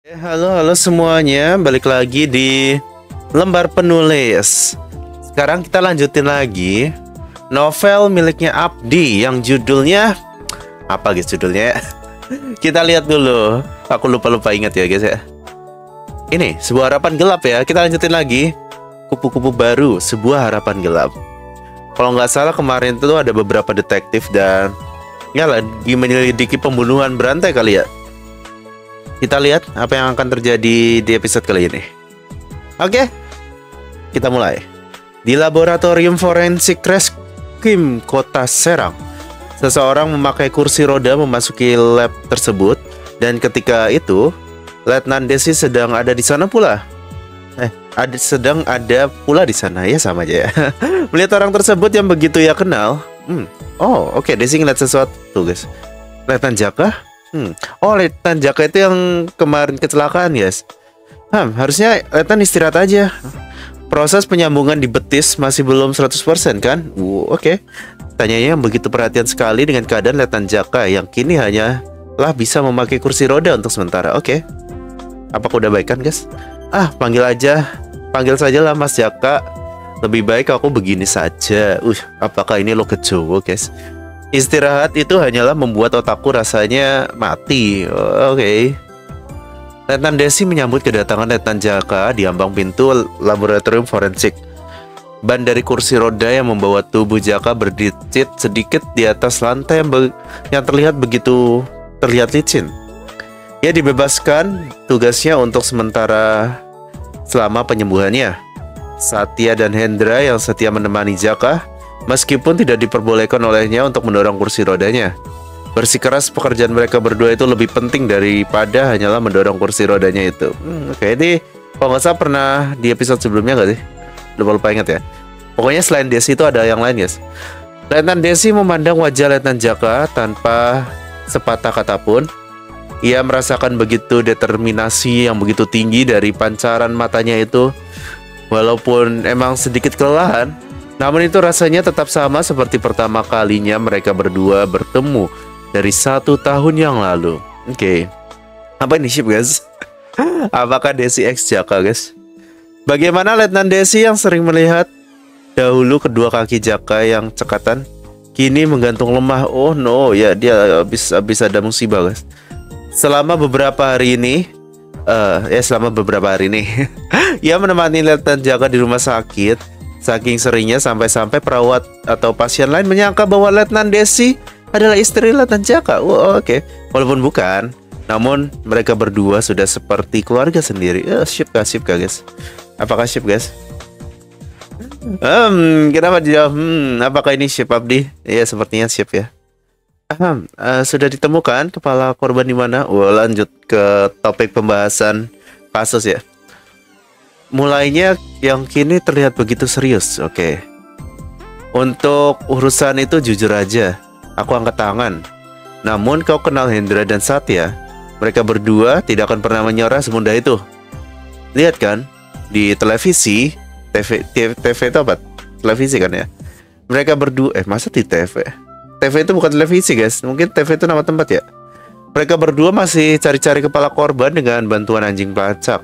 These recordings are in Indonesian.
Halo semuanya, balik lagi di lembar penulis. Sekarang kita lanjutin lagi novel miliknya Abdi yang judulnya apa guys judulnya? Kita lihat dulu. Aku lupa ingat ya guys ya. Ini sebuah harapan gelap ya. Kita lanjutin lagi. Kupu-kupu baru, sebuah harapan gelap. Kalau nggak salah kemarin itu ada beberapa detektif dan ya lagi menyelidiki pembunuhan berantai kali ya. Kita lihat apa yang akan terjadi di episode kali ini. Oke, kita mulai. Di laboratorium forensik Treskrim Kota Serang, seseorang memakai kursi roda memasuki lab tersebut, dan ketika itu Letnan Desi sedang ada di sana pula. Sedang ada pula di sana, ya sama aja ya. Melihat orang tersebut yang begitu ia kenal. Oh, oke, Desi ngeliat sesuatu guys. Letnan Jaka. Oh, Letnan Jaka itu yang kemarin kecelakaan, guys. Harusnya Letnan istirahat aja. Proses penyambungan di betis masih belum 100% kan? Oke. Tanyanya yang begitu perhatian sekali dengan keadaan Letnan Jaka yang kini hanyalah bisa memakai kursi roda untuk sementara. Oke. Apakah udah baik kan, guys? Panggil sajalah Mas Jaka. Lebih baik aku begini saja. Apakah ini lo kecowo, guys? Istirahat itu hanyalah membuat otakku rasanya mati. Oke. Letnan Desi menyambut kedatangan Letnan Jaka di ambang pintu laboratorium forensik. Ban dari kursi roda yang membawa tubuh Jaka berdicit sedikit di atas lantai yang terlihat licin. Ia dibebaskan tugasnya untuk sementara selama penyembuhannya. Satya dan Hendra yang setia menemani Jaka, meskipun tidak diperbolehkan olehnya untuk mendorong kursi rodanya. Bersikeras pekerjaan mereka berdua itu lebih penting daripada hanyalah mendorong kursi rodanya itu. Oke, ini kalau nggak salah pernah di episode sebelumnya nggak sih? Lupa ingat ya. Pokoknya selain Desi itu ada yang lain guys. Letnan Desi memandang wajah Letnan Jaka tanpa sepatah kata pun. Ia merasakan begitu determinasi yang begitu tinggi dari pancaran matanya itu. Walaupun emang sedikit kelelahan, namun itu rasanya tetap sama seperti pertama kalinya mereka berdua bertemu dari 1 tahun yang lalu. Oke. Apa ini ship guys? Apakah Desi X Jaka guys? Bagaimana Letnan Desi yang sering melihat dahulu kedua kaki Jaka yang cekatan kini menggantung lemah? Oh no, ya dia habis ada musibah guys. Selama beberapa hari ini ia menemani Letnan Jaka di rumah sakit. Saking seringnya sampai-sampai perawat atau pasien lain menyangka bahwa Letnan Desi adalah istri Letnan Jaka. Oke. Walaupun bukan, namun mereka berdua sudah seperti keluarga sendiri. Sip kah guys? Apakah sip guys? Kenapa dia? Apakah ini sip Abdi? Ya sepertinya sip ya. Sudah ditemukan kepala korban di mana? Lanjut ke topik pembahasan kasus ya. Mulainya yang kini terlihat begitu serius. Oke. Untuk urusan itu jujur aja, aku angkat tangan. Namun kau kenal Hendra dan Satya. Mereka berdua tidak akan pernah menyerah semudah itu. Lihat kan di televisi, TV itu apa? Televisi kan ya. Mereka berdua masa di TV? TV itu bukan televisi guys. Mungkin TV itu nama tempat ya. Mereka berdua masih cari-cari kepala korban dengan bantuan anjing pelacak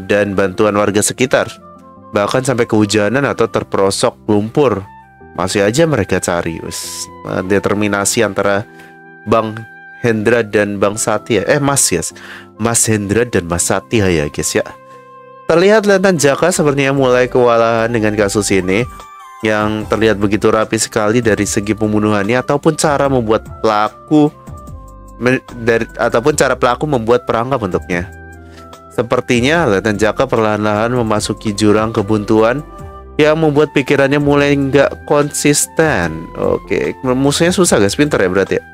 dan bantuan warga sekitar. Bahkan sampai kehujanan atau terperosok lumpur, masih aja mereka cari. Determinasi antara Bang Hendra dan Bang Satya. Mas Hendra dan Mas Satya ya guys ya. Terlihat Letnan Jaka sepertinya mulai kewalahan dengan kasus ini, yang terlihat begitu rapi sekali dari segi pembunuhannya ataupun cara pelaku membuat perangkap untuknya. Sepertinya Letnan Jaka perlahan-lahan memasuki jurang kebuntuan yang membuat pikirannya mulai nggak konsisten. Oke, musuhnya susah guys, pintar ya berarti ya.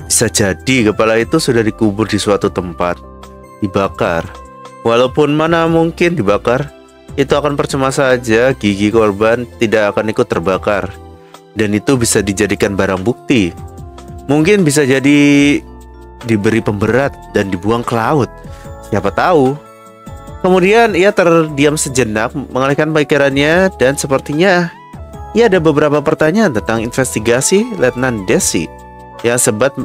Bisa jadi kepala itu sudah dikubur di suatu tempat, dibakar. Walaupun mana mungkin dibakar, itu akan percuma saja, gigi korban tidak akan ikut terbakar. Dan itu bisa dijadikan barang bukti. Mungkin bisa jadi diberi pemberat dan dibuang ke laut. Siapa tahu. Kemudian ia terdiam sejenak, mengalihkan pikirannya, dan sepertinya ia ada beberapa pertanyaan tentang investigasi Letnan Desi yang sempat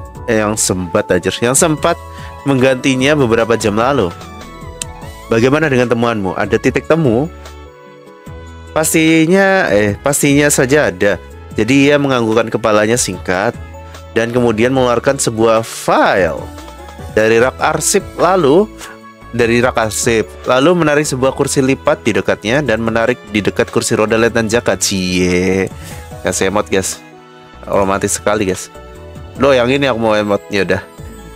menggantinya beberapa jam lalu. Bagaimana dengan temuanmu? Ada titik temu? Pastinya saja ada. Jadi ia menganggukkan kepalanya singkat dan kemudian mengeluarkan sebuah file dari rak arsip lalu menarik sebuah kursi lipat di dekatnya dan menarik di dekat kursi roda Letnan Jaka. Cie, kasih emot guys, romantis sekali guys. Loh, yang ini aku mau emotnya udah.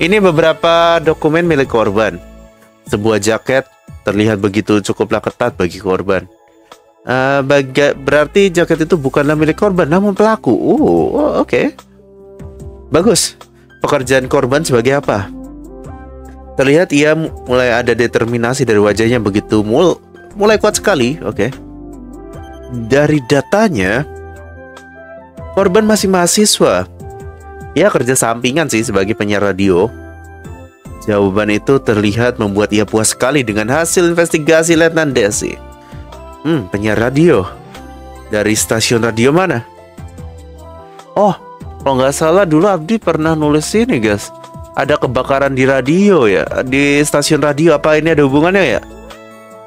Ini beberapa dokumen milik korban. Sebuah jaket terlihat begitu cukuplah ketat bagi korban. Berarti jaket itu bukanlah milik korban namun pelaku. Oke. Bagus. Pekerjaan korban sebagai apa? Terlihat ia mulai ada determinasi dari wajahnya, begitu mulai kuat sekali. Oke. Dari datanya, korban masih mahasiswa. Ia kerja sampingan sih sebagai penyiar radio. Jawaban itu terlihat membuat ia puas sekali dengan hasil investigasi Letnan Desi. Penyiar radio. Dari stasiun radio mana? Oh, kalau nggak salah dulu Abdi pernah nulis ini guys. Ada kebakaran di radio ya, di stasiun radio. Apa ini ada hubungannya ya?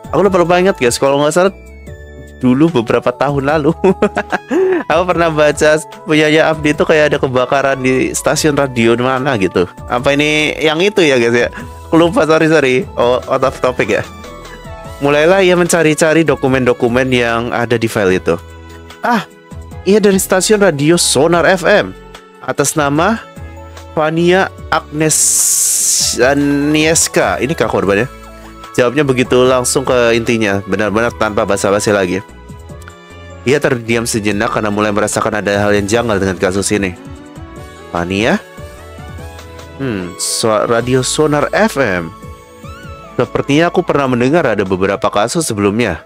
Aku lupa ingat guys. Kalau nggak salah dulu beberapa tahun lalu aku pernah baca punyanya Abdi itu kayak ada kebakaran di stasiun radio di mana gitu. Apa ini yang itu ya guys ya? Aku lupa, sorry. Out of topic ya. Mulailah ia mencari-cari dokumen-dokumen yang ada di file itu. Ia dari stasiun radio Sonar FM atas nama Fania Agneska. Ini kah korbannya? Jawabnya begitu langsung ke intinya, benar-benar tanpa basa-basi lagi. Ia terdiam sejenak karena mulai merasakan ada hal yang janggal dengan kasus ini. Fania? Radio Sonar FM. Sepertinya aku pernah mendengar ada beberapa kasus sebelumnya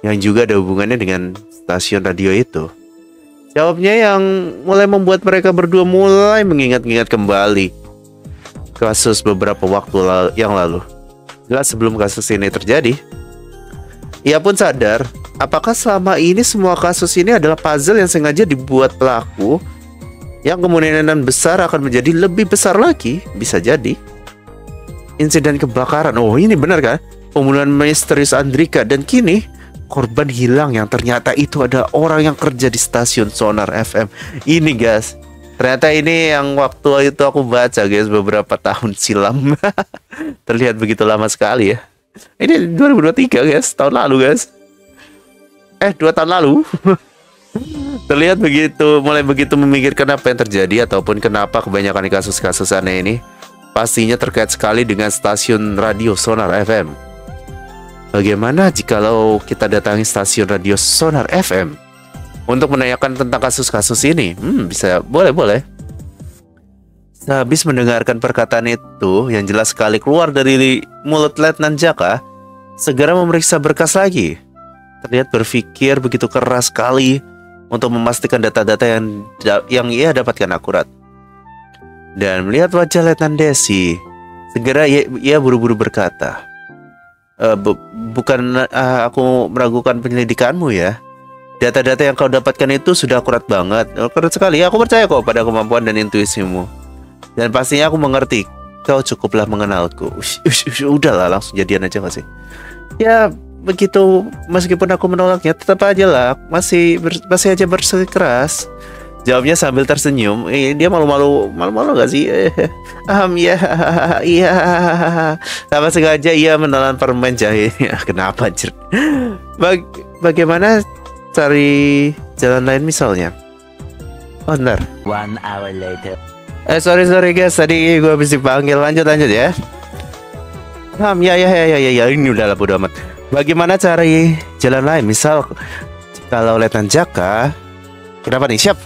yang juga ada hubungannya dengan stasiun radio itu. Jawabnya yang mulai membuat mereka berdua mulai mengingat-ingat kembali kasus beberapa waktu yang lalu. Jelas sebelum kasus ini terjadi. Ia pun sadar, apakah selama ini semua kasus ini adalah puzzle yang sengaja dibuat pelaku yang kemungkinan besar akan menjadi lebih besar lagi. Bisa jadi insiden kebakaran. Oh, ini benar kan? Pembunuhan misterius Andrika, dan kini korban hilang yang ternyata itu ada orang yang kerja di stasiun Sonar FM. Ini guys, ternyata ini yang waktu itu aku baca guys beberapa tahun silam. Terlihat begitu lama sekali ya. Ini 2023 guys, tahun lalu guys. 2 tahun lalu. Terlihat mulai begitu memikirkan apa yang terjadi ataupun kenapa kebanyakan kasus-kasus aneh ini pastinya terkait sekali dengan stasiun radio Sonar FM. Bagaimana jikalau kita datangi stasiun radio Sonar FM untuk menanyakan tentang kasus-kasus ini? Boleh. Sehabis mendengarkan perkataan itu yang jelas sekali keluar dari mulut Letnan Jaka, segera memeriksa berkas lagi. Terlihat berpikir begitu keras sekali untuk memastikan data-data yang ia dapatkan akurat. Dan melihat wajah Letnan Desi, segera ia buru-buru berkata, bukan aku meragukan penyelidikanmu ya. Data-data yang kau dapatkan itu sudah akurat banget. Akurat sekali. Aku percaya kok pada kemampuan dan intuisimu. Dan pastinya aku mengerti kau cukuplah mengenalku. Udahlah, langsung jadian aja gak sih? Ya begitu, meskipun aku menolaknya, tetap aja lah masih aja bersikeras. Jawabnya sambil tersenyum. Dia malu-malu gak sih? Iya. Tanpa sengaja ia menelan permen jahe. Kenapa anjir? Bagaimana cari jalan lain misalnya? Bentar. 1 hour later. Sorry guys, tadi gue habis dipanggil. Lanjut ya. Ya. Ini udah lah, bodo amat. Bagaimana cari jalan lain? Misal kalau Letnan Jaka, kenapa nih? Siap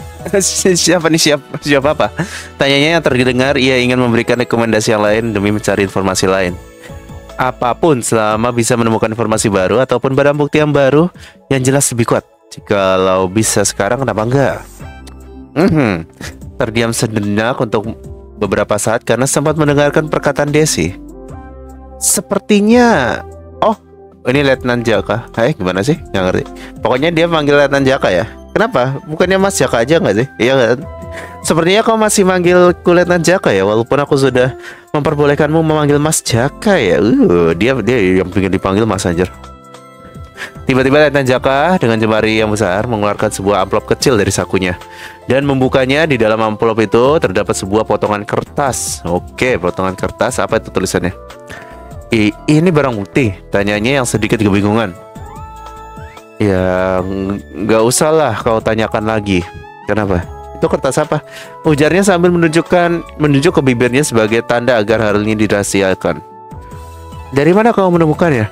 apa? Tanyanya yang terdengar ia ingin memberikan rekomendasi yang lain demi mencari informasi lain. Apapun selama bisa menemukan informasi baru ataupun barang bukti yang baru yang jelas lebih kuat. Jikalau bisa sekarang, kenapa enggak? Terdiam sejenak untuk beberapa saat karena sempat mendengarkan perkataan Desi. Sepertinya ini Letnan Jaka. Gimana sih? Nggak ngerti. Pokoknya dia manggil Letnan Jaka ya. Kenapa? Bukannya Mas Jaka aja nggak sih? Iya kan? Sepertinya kau masih manggil Letnan Jaka ya, walaupun aku sudah memperbolehkanmu memanggil Mas Jaka ya. Dia yang pengen dipanggil Mas anjir. Tiba-tiba Letnan Jaka dengan jemari yang besar mengeluarkan sebuah amplop kecil dari sakunya dan membukanya. Di dalam amplop itu terdapat sebuah potongan kertas. Oke, potongan kertas. Apa itu tulisannya? Ini barang bukti, tanyanya yang sedikit kebingungan. Ya, nggak usah lah kau tanyakan lagi. Kenapa? Itu kertas apa? Ujarnya sambil menunjuk ke bibirnya sebagai tanda agar hal ini dirahasiakan. Dari mana kau menemukannya?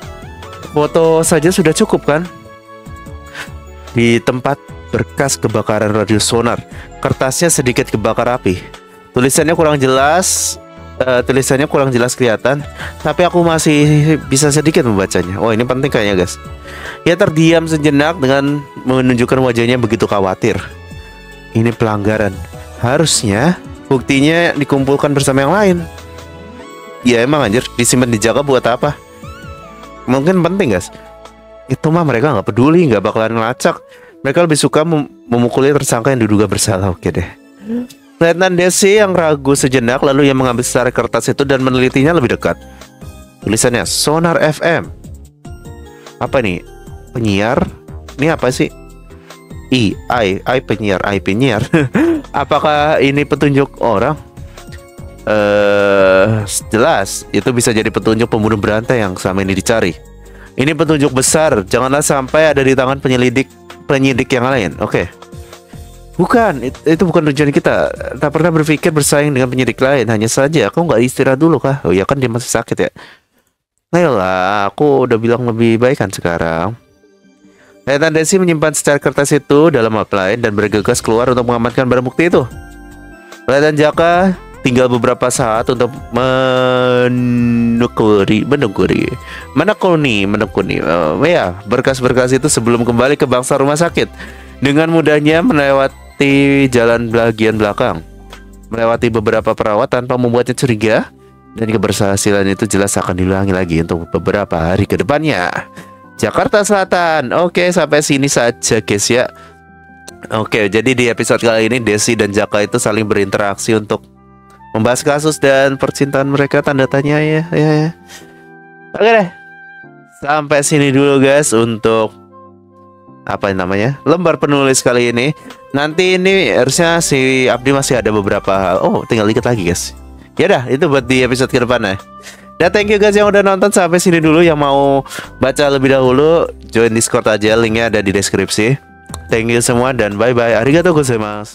Foto saja sudah cukup kan? Di tempat bekas kebakaran radio sonar, kertasnya sedikit kebakar api. Tulisannya kurang jelas kelihatan, tapi aku masih bisa sedikit membacanya. Oh, ini penting kayaknya, guys. Ia terdiam sejenak dengan menunjukkan wajahnya begitu khawatir. Ini pelanggaran. Harusnya buktinya dikumpulkan bersama yang lain. Ya emang anjir, disimpan dijaga buat apa? Mungkin penting, guys. Itu mah mereka nggak peduli, nggak bakalan ngelacak. Mereka lebih suka memukuli tersangka yang diduga bersalah. Oke deh. Letnan Desi yang ragu sejenak, lalu ia mengambil secara kertas itu dan menelitinya lebih dekat. Tulisannya Sonar FM. Apa nih? Penyiar? Ini apa sih? penyiar. Apakah ini petunjuk orang? Jelas itu bisa jadi petunjuk pembunuh berantai yang selama ini dicari. Ini petunjuk besar, janganlah sampai ada di tangan penyidik yang lain. Oke. Bukan, itu bukan tujuan kita. Tak pernah berpikir bersaing dengan penyidik lain. Hanya saja aku nggak istirahat dulu kah? Oh ya kan dia masih sakit ya. Ayolah, aku udah bilang lebih baik kan sekarang. Letnan Desi menyimpan secara kertas itu dalam lain dan bergegas keluar untuk mengamankan barang bukti itu. Letnan Jaka tinggal beberapa saat untuk menekuni berkas-berkas itu sebelum kembali ke bangsa rumah sakit. Dengan mudahnya melewati jalan bagian belakang, melewati beberapa perawat tanpa membuatnya curiga, dan keberhasilan itu jelas akan diulangi lagi untuk beberapa hari ke depannya. Jakarta Selatan. Oke, sampai sini saja guys ya. Oke, jadi di episode kali ini Desi dan Jaka itu saling berinteraksi untuk membahas kasus dan percintaan mereka, tanda tanya ya. Oke deh. Sampai sini dulu guys untuk apa namanya? Lembar penulis kali ini. Nanti ini harusnya si Abdi masih ada beberapa hal. Oh, tinggal dikit lagi guys. Ya dah, itu buat di episode ke depan ya. Dan thank you guys yang udah nonton sampai sini dulu. Yang mau baca lebih dahulu, join Discord aja, linknya ada di deskripsi. Thank you semua dan bye bye. Arigatou gozaimasu.